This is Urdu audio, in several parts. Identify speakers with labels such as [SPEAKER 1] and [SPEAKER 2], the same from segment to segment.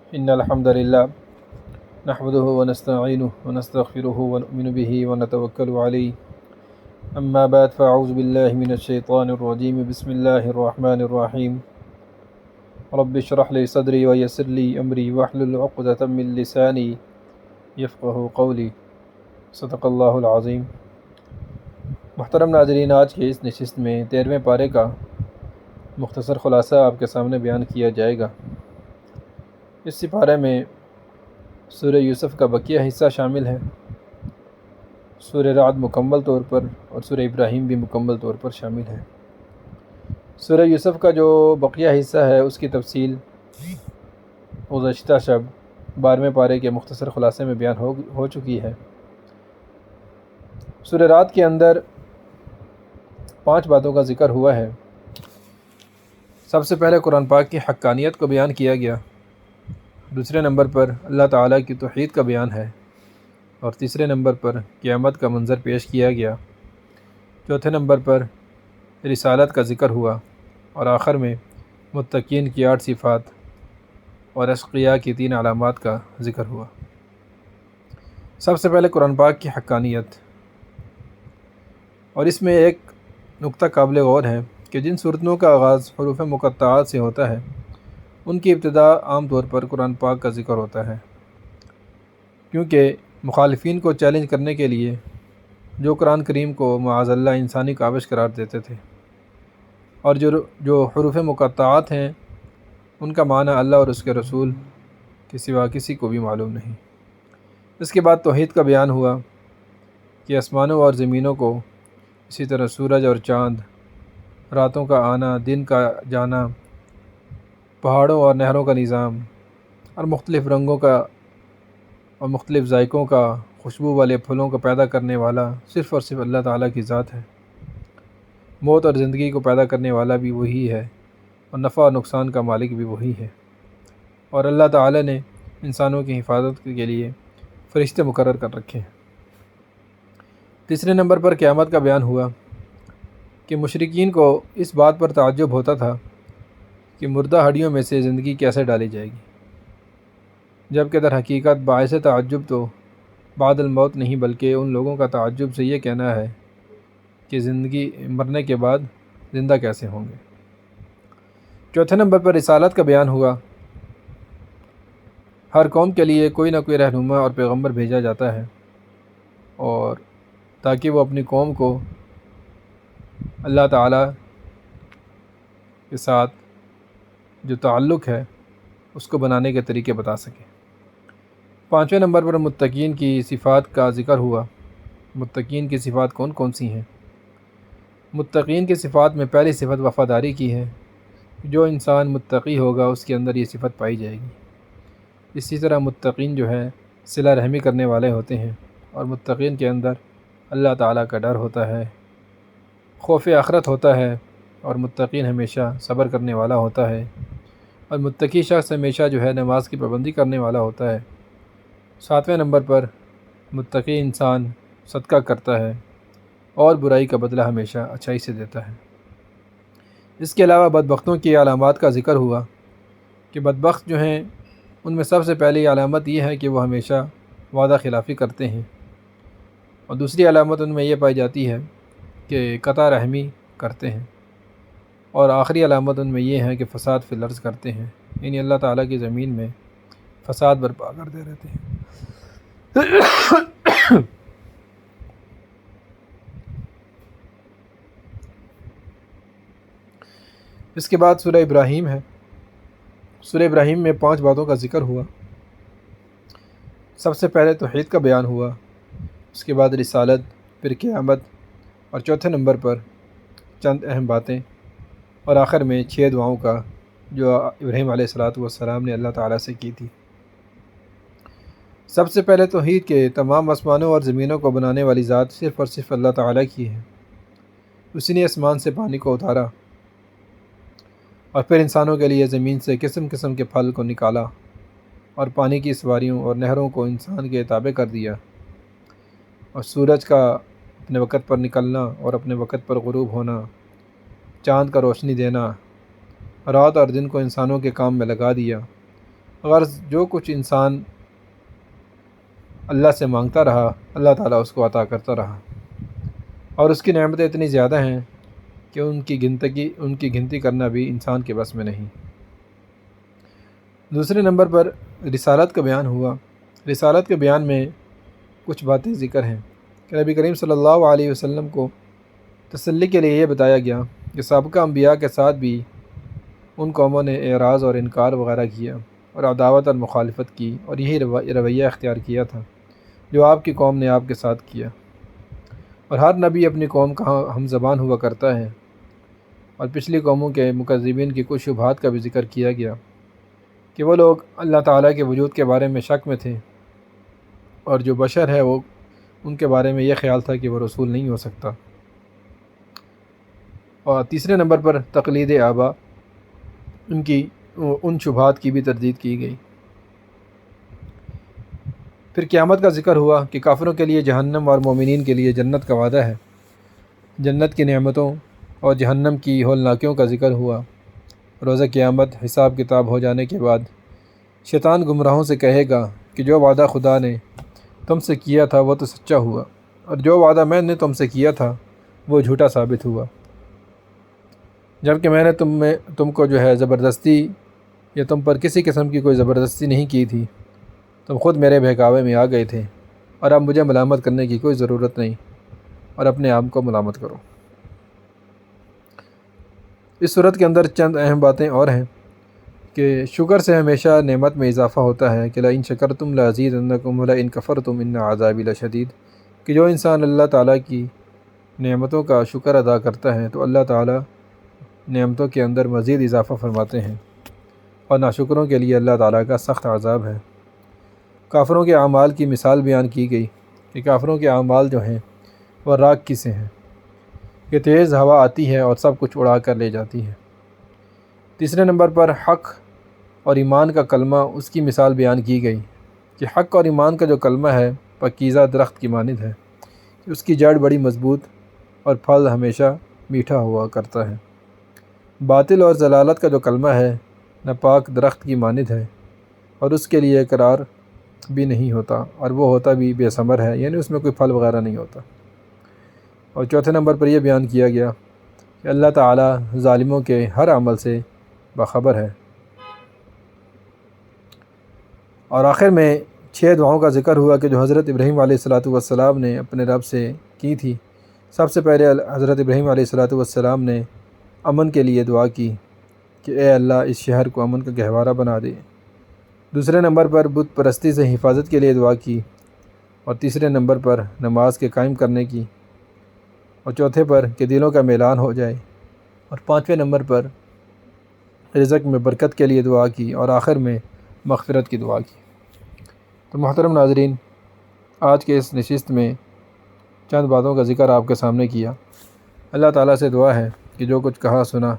[SPEAKER 1] إن الحمد لله نحمده ونستعينه ونستغفره ونؤمن به ونتوكل عليه أما بعد فأعوذ بالله من الشيطان الرجيم بسم الله الرحمن الرحيم رب اشرح لي صدري ويسر لي أمري واحلل عقدة من لساني يفقه قولي صدق اللہ العظیم۔ محترم ناظرین، آج کے اس نشست میں 13ویں پارے کا مختصر خلاصہ آپ کے سامنے بیان کیا جائے گا۔ اس سپارے میں سورہ یوسف کا بقیہ حصہ شامل ہے۔ سورہ رعد مکمل طور پر اور سورہ ابراہیم بھی مکمل طور پر شامل ہے۔ سورہ یوسف کا جو بقیہ حصہ ہے اس کی تفصیل گزشتہ شب 12ویں پارے کے مختصر خلاصے میں بیان ہو چکی ہے۔ سورہ رعد کے اندر 5 باتوں کا ذکر ہوا ہے۔ سب سے پہلے قرآن پاک کی حقانیت کو بیان کیا گیا، دوسرے نمبر پر اللہ تعالیٰ کی توحید کا بیان ہے، اور تیسرے نمبر پر قیامت کا منظر پیش کیا گیا، چوتھے نمبر پر رسالت کا ذکر ہوا، اور آخر میں متقین کی 8 صفات اور اشقیاء کی 3 علامات کا ذکر ہوا۔ سب سے پہلے قرآن پاک کی حقانیت، اور اس میں ایک نقطہ قابل غور ہے کہ جن صورتوں کا آغاز حروف مقطعات سے ہوتا ہے ان کی ابتدا عام طور پر قرآن پاک کا ذکر ہوتا ہے، کیونکہ مخالفین کو چیلنج کرنے کے لیے جو قرآن کریم کو معاذ اللہ انسانی کاوش قرار دیتے تھے، اور جو حروف مقطعات ہیں ان کا معنی اللہ اور اس کے رسول کے سوا کسی کو بھی معلوم نہیں۔ اس کے بعد توحید کا بیان ہوا کہ آسمانوں اور زمینوں کو، اسی طرح سورج اور چاند، راتوں کا آنا، دن کا جانا، پہاڑوں اور نہروں کا نظام، اور مختلف رنگوں کا اور مختلف ذائقوں کا، خوشبو والے پھولوں کو پیدا کرنے والا صرف اور صرف اللہ تعالیٰ کی ذات ہے۔ موت اور زندگی کو پیدا کرنے والا بھی وہی ہے، اور نفع اور نقصان کا مالک بھی وہی ہے، اور اللہ تعالیٰ نے انسانوں کی حفاظت کے لیے فرشتے مقرر کر رکھے ہیں۔ تیسرے نمبر پر قیامت کا بیان ہوا کہ مشرکین کو اس بات پر تعجب ہوتا تھا کہ مردہ ہڈیوں میں سے زندگی کیسے ڈالی جائے گی، جبکہ در حقیقت باعث تعجب تو بعد الموت نہیں بلکہ ان لوگوں کا تعجب سے یہ کہنا ہے کہ زندگی مرنے کے بعد زندہ کیسے ہوں گے۔ چوتھے نمبر پر رسالت کا بیان ہوا۔ ہر قوم کے لیے کوئی نہ کوئی رہنما اور پیغمبر بھیجا جاتا ہے، اور تاکہ وہ اپنی قوم کو اللہ تعالیٰ کے ساتھ جو تعلق ہے اس کو بنانے کے طریقے بتا سکیں۔ 5ویں نمبر پر متقین کی صفات کا ذکر ہوا۔ متقین کی صفات کون کون سی ہیں؟ متقین کی صفات میں پہلی صفت وفاداری کی ہے۔ جو انسان متقی ہوگا اس کے اندر یہ صفت پائی جائے گی۔ اسی طرح متقین جو ہے صلہ رحمی کرنے والے ہوتے ہیں، اور متقین کے اندر اللہ تعالیٰ کا ڈر ہوتا ہے، خوف آخرت ہوتا ہے، اور متقین ہمیشہ صبر کرنے والا ہوتا ہے، اور متقی شخص ہمیشہ جو ہے نماز کی پابندی کرنے والا ہوتا ہے۔ 7ویں نمبر پر متقی انسان صدقہ کرتا ہے اور برائی کا بدلہ ہمیشہ اچھائی سے دیتا ہے۔ اس کے علاوہ بدبختوں کی علامات کا ذکر ہوا کہ بدبخت جو ہیں ان میں سب سے پہلی علامت یہ ہے کہ وہ ہمیشہ وعدہ خلافی کرتے ہیں، اور دوسری علامت ان میں یہ پائی جاتی ہے کہ قطع رحمی کرتے ہیں، اور آخری علامت ان میں یہ ہے کہ فساد فی الارض کرتے ہیں، یعنی اللہ تعالیٰ کی زمین میں فساد برپا کرتے رہتے ہیں۔ اس کے بعد سورہ ابراہیم ہے۔ سورہ ابراہیم میں 5 باتوں کا ذکر ہوا۔ سب سے پہلے توحید کا بیان ہوا، اس کے بعد رسالت، پھر قیامت، اور چوتھے نمبر پر چند اہم باتیں، اور آخر میں 6 دعاؤں کا جو ابراہیم علیہ السلام نے اللہ تعالیٰ سے کی تھی۔ سب سے پہلے توحید کے تمام آسمانوں اور زمینوں کو بنانے والی ذات صرف اور صرف اللہ تعالیٰ کی ہے۔ اسی نے آسمان سے پانی کو اتارا، اور پھر انسانوں کے لیے زمین سے قسم قسم کے پھل کو نکالا، اور پانی کی سواریوں اور نہروں کو انسان کے تابع کر دیا، اور سورج کا اپنے وقت پر نکلنا اور اپنے وقت پر غروب ہونا، چاند کا روشنی دینا، رات اور دن کو انسانوں کے کام میں لگا دیا، غرض جو کچھ انسان اللہ سے مانگتا رہا اللہ تعالیٰ اس کو عطا کرتا رہا، اور اس کی نعمتیں اتنی زیادہ ہیں کہ ان کی گنتی کرنا بھی انسان کے بس میں نہیں۔ دوسرے نمبر پر رسالت کا بیان ہوا۔ رسالت کے بیان میں کچھ باتیں ذکر ہیں کہ نبی کریم صلی اللہ علیہ وسلم کو تسلی کے لیے یہ بتایا گیا کہ سابقہ انبیاء کے ساتھ بھی ان قوموں نے اعراض اور انکار وغیرہ کیا اور عداوت اور مخالفت کی، اور یہی رویہ اختیار کیا تھا جو آپ کی قوم نے آپ کے ساتھ کیا۔ اور ہر نبی اپنی قوم کا ہم زبان ہوا کرتا ہے، اور پچھلی قوموں کے مکذبین کی کچھ شبہات کا بھی ذکر کیا گیا کہ وہ لوگ اللہ تعالیٰ کے وجود کے بارے میں شک میں تھے، اور جو بشر ہے وہ ان کے بارے میں یہ خیال تھا کہ وہ رسول نہیں ہو سکتا۔ اور تیسرے نمبر پر تقلید آبا، ان شبہات کی بھی تردید کی گئی۔ پھر قیامت کا ذکر ہوا کہ کافروں کے لیے جہنم اور مومنین کے لیے جنت کا وعدہ ہے۔ جنت کی نعمتوں اور جہنم کی ہولناکیوں کا ذکر ہوا۔ روزہ قیامت حساب کتاب ہو جانے کے بعد شیطان گمراہوں سے کہے گا کہ جو وعدہ خدا نے تم سے کیا تھا وہ تو سچا ہوا، اور جو وعدہ میں نے تم سے کیا تھا وہ جھوٹا ثابت ہوا، جبکہ میں نے تم کو جو ہے زبردستی یا تم پر کسی قسم کی کوئی زبردستی نہیں کی تھی، تم خود میرے بہکاوے میں آ گئے تھے، اور اب مجھے ملامت کرنے کی کوئی ضرورت نہیں، اور اپنے آپ کو ملامت کرو۔ اس صورت کے اندر چند اہم باتیں اور ہیں کہ شکر سے ہمیشہ نعمت میں اضافہ ہوتا ہے کہ لئن شکرتم لازیدنکم ولئن کفرتم ان عذابی لشدید، کہ جو انسان اللہ تعالیٰ کی نعمتوں کا شکر ادا کرتا ہے تو اللہ تعالیٰ نعمتوں کے اندر مزید اضافہ فرماتے ہیں، اور ناشکروں کے لیے اللہ تعالیٰ کا سخت عذاب ہے۔ کافروں کے اعمال کی مثال بیان کی گئی کہ کافروں کے اعمال جو ہیں وہ راکھ کی سے ہیں کہ تیز ہوا آتی ہے اور سب کچھ اڑا کر لے جاتی ہے۔ تیسرے نمبر پر حق اور ایمان کا کلمہ، اس کی مثال بیان کی گئی کہ حق اور ایمان کا جو کلمہ ہے پاکیزہ درخت کی مانند ہے، اس کی جڑ بڑی مضبوط اور پھل ہمیشہ میٹھا ہوا کرتا ہے۔ باطل اور ضلالت کا جو کلمہ ہے ناپاک درخت کی مانند ہے، اور اس کے لیے قرار بھی نہیں ہوتا، اور وہ ہوتا بھی بے ثمر ہے، یعنی اس میں کوئی پھل وغیرہ نہیں ہوتا۔ اور چوتھے نمبر پر یہ بیان کیا گیا کہ اللہ تعالیٰ ظالموں کے ہر عمل سے باخبر ہے۔ اور آخر میں 6 دعاؤں کا ذکر ہوا کہ جو حضرت ابراہیم علیہ السلام نے اپنے رب سے کی تھی۔ سب سے پہلے حضرت ابراہیم علیہ السلام نے امن کے لیے دعا کی کہ اے اللہ اس شہر کو امن کا گہوارہ بنا دے۔ دوسرے نمبر پر بت پرستی سے حفاظت کے لیے دعا کی، اور تیسرے نمبر پر نماز کے قائم کرنے کی، اور چوتھے پر کہ دلوں کا میلان ہو جائے، اور پانچویں نمبر پر رزق میں برکت کے لیے دعا کی، اور آخر میں مغفرت کی دعا کی۔ تو محترم ناظرین، آج کے اس نشست میں چند باتوں کا ذکر آپ کے سامنے کیا۔ اللہ تعالیٰ سے دعا ہے کہ جو کچھ کہا سنا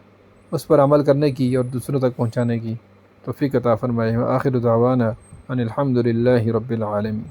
[SPEAKER 1] اس پر عمل کرنے کی اور دوسروں تک پہنچانے کی توفیق عطا فرمائے۔ آخر دعوانا ان الحمد للہ رب العالمین۔